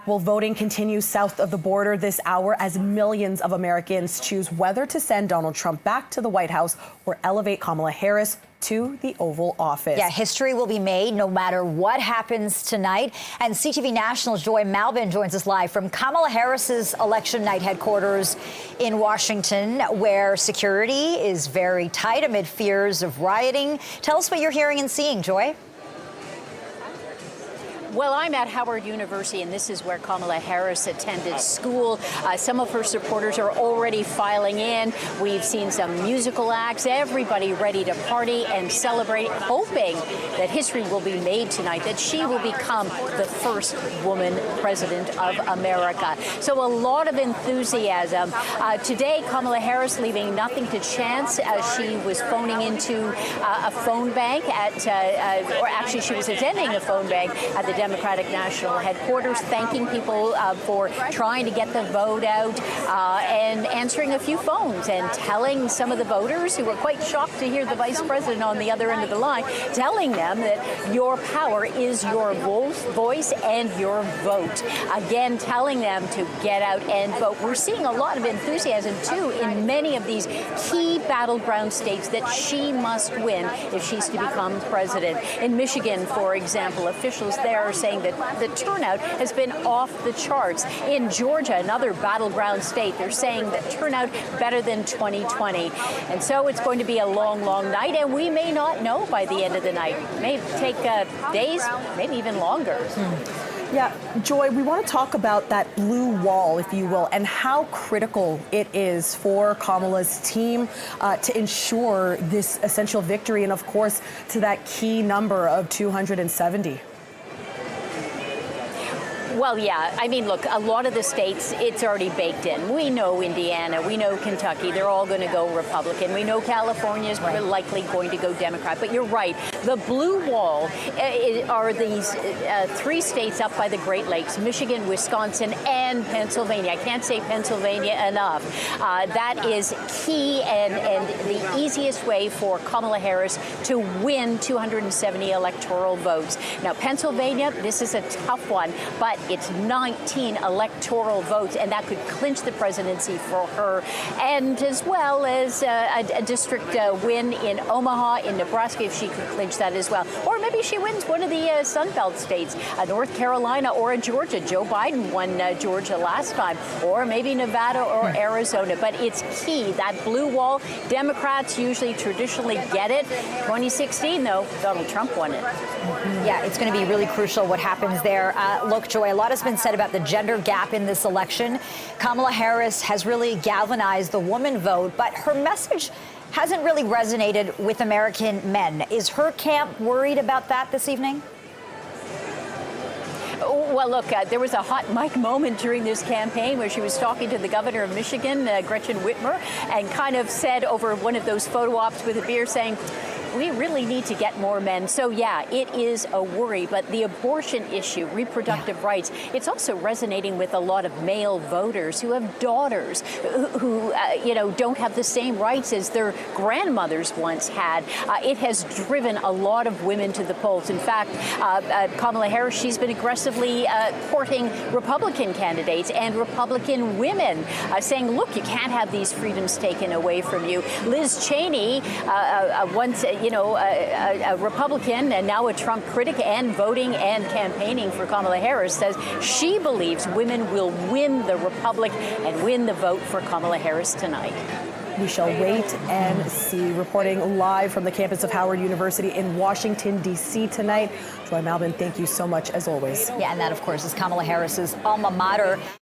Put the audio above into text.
Well, voting continues south of the border this hour as millions of Americans choose whether to send Donald Trump back to the White House or elevate Kamala Harris to the Oval Office. Yeah, history will be made no matter what happens tonight. And CTV National's Joy Malbin joins us live from Kamala Harris's election night headquarters in Washington, where security is very tight amid fears of rioting. Tell us what you're hearing and seeing, Joy. Well, I'm at Howard University, and this is where Kamala Harris attended school. Some of her supporters are already filing in. We've seen some musical acts, everybody ready to party and celebrate, hoping that history will be made tonight, that she will become the first woman president of America. So a lot of enthusiasm. Today, Kamala Harris leaving nothing to chance as she was phoning into a phone bank or actually she was attending a phone bank at the Democratic National Headquarters, thanking people for trying to get the vote out and answering a few phones and telling some of the voters who were quite shocked to hear the vice president on the other end of the line, telling them that your power is your voice and your vote. Again, telling them to get out and vote. We're seeing a lot of enthusiasm, too, in many of these key battleground states that she must win if she's to become president. In Michigan, for example, officials there are saying that the turnout has been off the charts. In Georgia, another battleground state, they're saying that turnout better than 2020. And so it's going to be a long, long night, and we may not know by the end of the night. It may take days, maybe even longer. Yeah, Joy, we want to talk about that blue wall, if you will, and how critical it is for Kamala's team to ensure this essential victory and, of course, to that key number of 270. Well, yeah. I mean, look, a lot of the states, it's already baked in. We know Indiana. We know Kentucky. They're all going to go Republican. We know California is likely going to go Democrat. But you're right. The blue wall are these three states up by the Great Lakes, Michigan, Wisconsin, and Pennsylvania. I can't say Pennsylvania enough. That is key and the easiest way for Kamala Harris to win 270 electoral votes. Now, Pennsylvania, this is a tough one, but it's 19 electoral votes, and that could clinch the presidency for her, and as well as a district win in Omaha, in Nebraska, if she could clinch that as well. Or maybe she wins one of the Sun Belt states, North Carolina or Georgia. Joe Biden won Georgia last time, or maybe Nevada or Arizona. But it's key, that blue wall. Democrats usually traditionally get it. 2016, though, Donald Trump won it. Yeah, it's going to be really crucial what happens there. Look, Joy, a lot has been said about the gender gap in this election. Kamala Harris has really galvanized the woman vote, but her message hasn't really resonated with American men. Is her camp worried about that this evening? Well, look, there was a hot mic moment during this campaign where she was talking to the governor of Michigan, Gretchen Whitmer, and kind of said over one of those photo ops with a beer saying, we really need to get more men. So, yeah, it is a worry. But the abortion issue, reproductive rights, it's also resonating with a lot of male voters who have daughters who don't have the same rights as their grandmothers once had. It has driven a lot of women to the polls. In fact, Kamala Harris, she's been aggressively courting Republican candidates and Republican women, saying, look, you can't have these freedoms taken away from you. Liz Cheney, once a Republican and now a Trump critic and voting and campaigning for Kamala Harris, says she believes women will win the Republic and win the vote for Kamala Harris tonight. We shall wait and see. Reporting live from the campus of Howard University in Washington, D.C. tonight. Joy Malbin, thank you so much, as always. Yeah, and that, of course, is Kamala Harris's alma mater.